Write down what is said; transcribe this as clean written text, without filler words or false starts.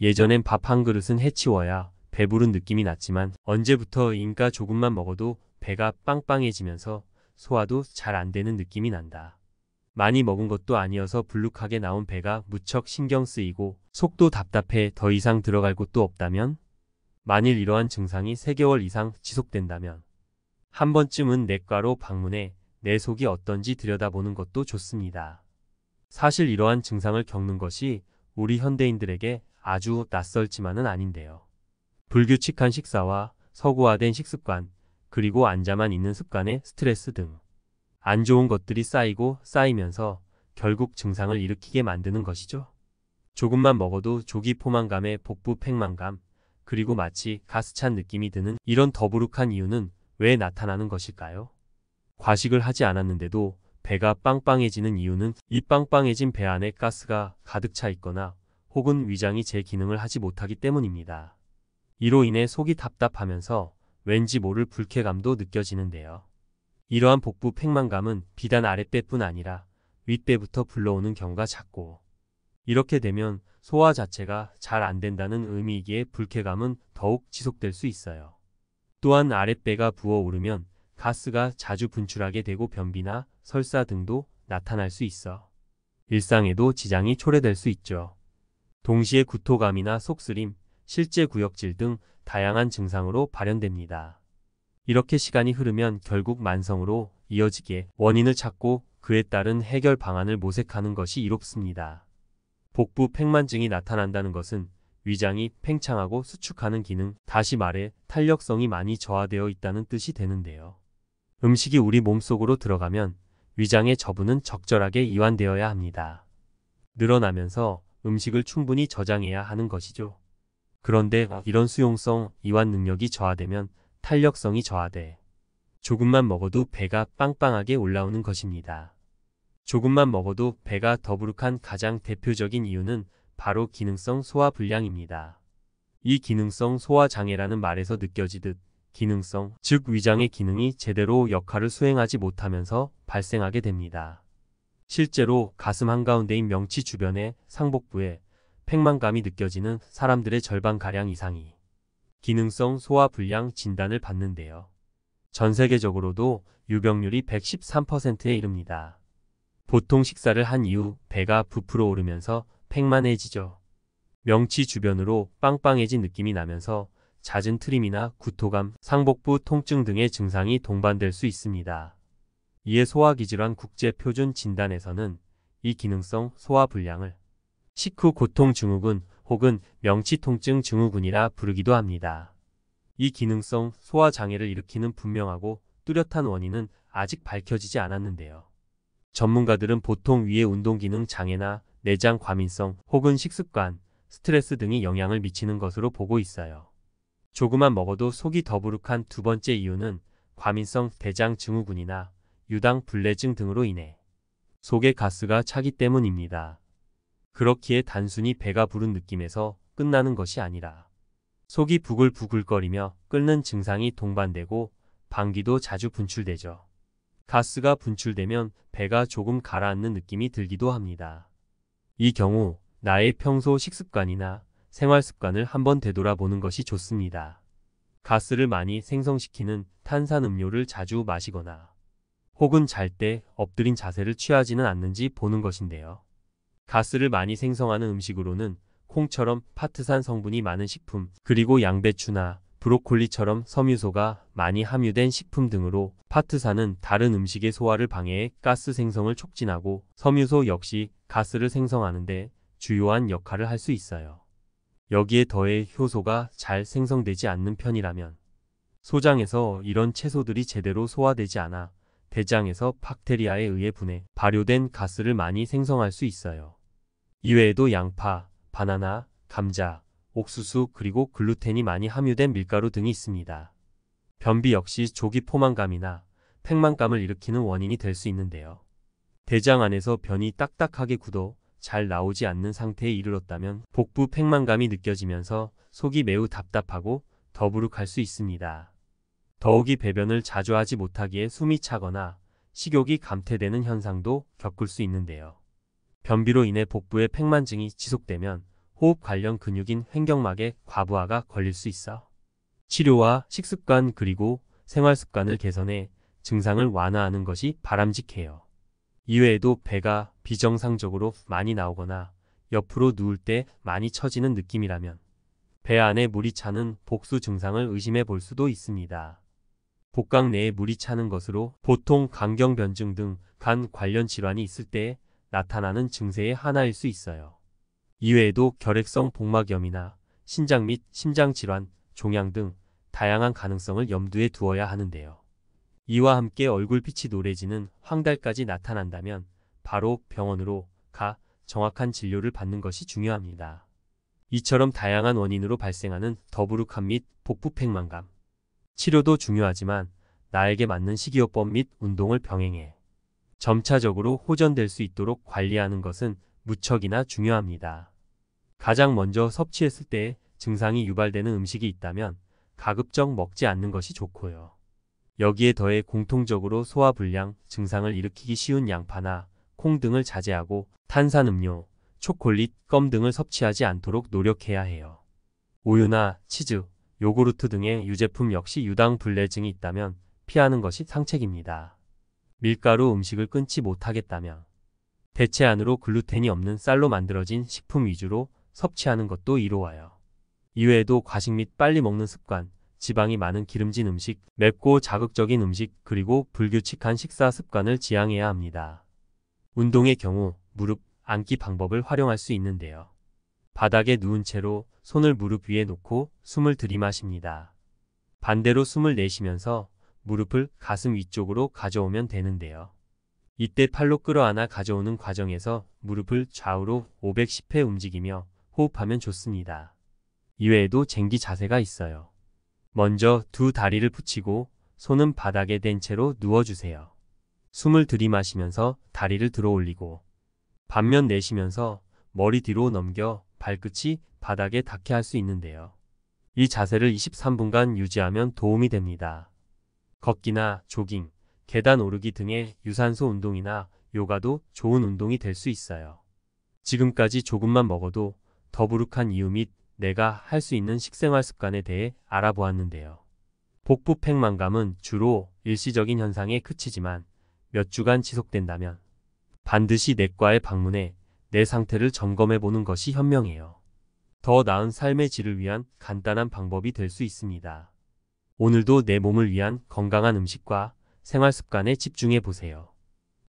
예전엔 밥 한 그릇은 해치워야 배부른 느낌이 났지만 언제부터인가 조금만 먹어도 배가 빵빵해지면서 소화도 잘 안 되는 느낌이 난다. 많이 먹은 것도 아니어서 불룩하게 나온 배가 무척 신경 쓰이고 속도 답답해 더 이상 들어갈 곳도 없다면? 만일 이러한 증상이 3개월 이상 지속된다면 한 번쯤은 내과로 방문해 내 속이 어떤지 들여다보는 것도 좋습니다. 사실 이러한 증상을 겪는 것이 우리 현대인들에게 아주 낯설지만은 아닌데요. 불규칙한 식사와 서구화된 식습관, 그리고 앉아만 있는 습관의 스트레스 등 안 좋은 것들이 쌓이고 쌓이면서 결국 증상을 일으키게 만드는 것이죠. 조금만 먹어도 조기 포만감에 복부 팽만감, 그리고 마치 가스찬 느낌이 드는 이런 더부룩한 이유는 왜 나타나는 것일까요? 과식을 하지 않았는데도 배가 빵빵해지는 이유는 이 빵빵해진 배 안에 가스가 가득 차 있거나 혹은 위장이 제 기능을 하지 못하기 때문입니다. 이로 인해 속이 답답하면서 왠지 모를 불쾌감도 느껴지는데요. 이러한 복부 팽만감은 비단 아랫배뿐 아니라 윗배부터 불러오는 경우가 잦고, 이렇게 되면 소화 자체가 잘 안 된다는 의미이기에 불쾌감은 더욱 지속될 수 있어요. 또한 아랫배가 부어오르면 가스가 자주 분출하게 되고 변비나 설사 등도 나타날 수 있어 일상에도 지장이 초래될 수 있죠. 동시에 구토감이나 속쓰림, 실제 구역질 등 다양한 증상으로 발현됩니다. 이렇게 시간이 흐르면 결국 만성으로 이어지게 원인을 찾고 그에 따른 해결 방안을 모색하는 것이 이롭습니다. 복부 팽만증이 나타난다는 것은 위장이 팽창하고 수축하는 기능, 다시 말해 탄력성이 많이 저하되어 있다는 뜻이 되는데요. 음식이 우리 몸속으로 들어가면 위장의 저부는 적절하게 이완되어야 합니다. 늘어나면서 음식을 충분히 저장해야 하는 것이죠. 그런데 이런 수용성, 이완 능력이 저하되면 탄력성이 저하돼 조금만 먹어도 배가 빵빵하게 올라오는 것입니다. 조금만 먹어도 배가 더부룩한 가장 대표적인 이유는 바로 기능성 소화불량입니다. 이 기능성 소화장애라는 말에서 느껴지듯 기능성, 즉 위장의 기능이 제대로 역할을 수행하지 못하면서 발생하게 됩니다. 실제로 가슴 한가운데인 명치 주변의 상복부에 팽만감이 느껴지는 사람들의 절반가량 이상이 기능성 소화불량 진단을 받는데요. 전 세계적으로도 유병률이 113%에 이릅니다. 보통 식사를 한 이후 배가 부풀어 오르면서 팽만해지죠. 명치 주변으로 빵빵해진 느낌이 나면서 잦은 트림이나 구토감, 상복부 통증 등의 증상이 동반될 수 있습니다. 이에 소화기질환 국제표준진단에서는 이 기능성 소화불량을 식후 고통 증후군 혹은 명치통증 증후군이라 부르기도 합니다. 이 기능성 소화장애를 일으키는 분명하고 뚜렷한 원인은 아직 밝혀지지 않았는데요. 전문가들은 보통 위의 운동기능 장애나 내장 과민성 혹은 식습관, 스트레스 등이 영향을 미치는 것으로 보고 있어요. 조금만 먹어도 속이 더부룩한 두 번째 이유는 과민성 대장 증후군이나 유당 불내증 등으로 인해 속에 가스가 차기 때문입니다. 그렇기에 단순히 배가 부른 느낌에서 끝나는 것이 아니라 속이 부글부글거리며 끓는 증상이 동반되고 방귀도 자주 분출되죠. 가스가 분출되면 배가 조금 가라앉는 느낌이 들기도 합니다. 이 경우 나의 평소 식습관이나 생활습관을 한번 되돌아보는 것이 좋습니다. 가스를 많이 생성시키는 탄산음료를 자주 마시거나 혹은 잘 때 엎드린 자세를 취하지는 않는지 보는 것인데요. 가스를 많이 생성하는 음식으로는 콩처럼 파트산 성분이 많은 식품, 그리고 양배추나 브로콜리처럼 섬유소가 많이 함유된 식품 등으로 파트산은 다른 음식의 소화를 방해해 가스 생성을 촉진하고 섬유소 역시 가스를 생성하는데 주요한 역할을 할 수 있어요. 여기에 더해 효소가 잘 생성되지 않는 편이라면 소장에서 이런 채소들이 제대로 소화되지 않아 대장에서 박테리아에 의해 분해, 발효된 가스를 많이 생성할 수 있어요. 이외에도 양파, 바나나, 감자, 옥수수 그리고 글루텐이 많이 함유된 밀가루 등이 있습니다. 변비 역시 조기 포만감이나 팽만감을 일으키는 원인이 될 수 있는데요. 대장 안에서 변이 딱딱하게 굳어 잘 나오지 않는 상태에 이르렀다면 복부 팽만감이 느껴지면서 속이 매우 답답하고 더부룩할 수 있습니다. 더욱이 배변을 자주 하지 못하기에 숨이 차거나 식욕이 감퇴되는 현상도 겪을 수 있는데요. 변비로 인해 복부의 팽만증이 지속되면 호흡 관련 근육인 횡격막에 과부하가 걸릴 수 있어. 치료와 식습관 그리고 생활 습관을 개선해 증상을 완화하는 것이 바람직해요. 이외에도 배가 비정상적으로 많이 나오거나 옆으로 누울 때 많이 처지는 느낌이라면 배 안에 물이 차는 복수 증상을 의심해 볼 수도 있습니다. 복강 내에 물이 차는 것으로 보통 강경변증 등 간 관련 질환이 있을 때 나타나는 증세의 하나일 수 있어요. 이외에도 결핵성 복막염이나 신장 및 심장질환, 종양 등 다양한 가능성을 염두에 두어야 하는데요. 이와 함께 얼굴빛이 노래지는 황달까지 나타난다면 바로 병원으로 가 정확한 진료를 받는 것이 중요합니다. 이처럼 다양한 원인으로 발생하는 더부룩함 및 복부팽만감. 치료도 중요하지만 나에게 맞는 식이요법 및 운동을 병행해 점차적으로 호전될 수 있도록 관리하는 것은 무척이나 중요합니다. 가장 먼저 섭취했을 때 증상이 유발되는 음식이 있다면 가급적 먹지 않는 것이 좋고요. 여기에 더해 공통적으로 소화불량 증상을 일으키기 쉬운 양파나 콩 등을 자제하고 탄산음료, 초콜릿, 껌 등을 섭취하지 않도록 노력해야 해요. 우유나 치즈, 요구르트 등의 유제품 역시 유당불내증이 있다면 피하는 것이 상책입니다. 밀가루 음식을 끊지 못하겠다면 대체안으로 글루텐이 없는 쌀로 만들어진 식품 위주로 섭취하는 것도 이로와요. 이외에도 과식 및 빨리 먹는 습관, 지방이 많은 기름진 음식, 맵고 자극적인 음식, 그리고 불규칙한 식사 습관을 지양해야 합니다. 운동의 경우 무릎 앉기 방법을 활용할 수 있는데요. 바닥에 누운 채로 손을 무릎 위에 놓고 숨을 들이마십니다. 반대로 숨을 내쉬면서 무릎을 가슴 위쪽으로 가져오면 되는데요. 이때 팔로 끌어안아 가져오는 과정에서 무릎을 좌우로 510회 움직이며 호흡하면 좋습니다. 이외에도 쟁기 자세가 있어요. 먼저 두 다리를 붙이고 손은 바닥에 댄 채로 누워주세요. 숨을 들이마시면서 다리를 들어 올리고 반면 내쉬면서 머리 뒤로 넘겨 발끝이 바닥에 닿게 할 수 있는데요. 이 자세를 23분간 유지하면 도움이 됩니다. 걷기나 조깅, 계단 오르기 등의 유산소 운동이나 요가도 좋은 운동이 될 수 있어요. 지금까지 조금만 먹어도 더부룩한 이유 및 내가 할 수 있는 식생활 습관에 대해 알아보았는데요. 복부팽만감은 주로 일시적인 현상에 그치지만 몇 주간 지속된다면 반드시 내과에 방문해 내 상태를 점검해 보는 것이 현명해요. 더 나은 삶의 질을 위한 간단한 방법이 될 수 있습니다. 오늘도 내 몸을 위한 건강한 음식과 생활 습관에 집중해 보세요.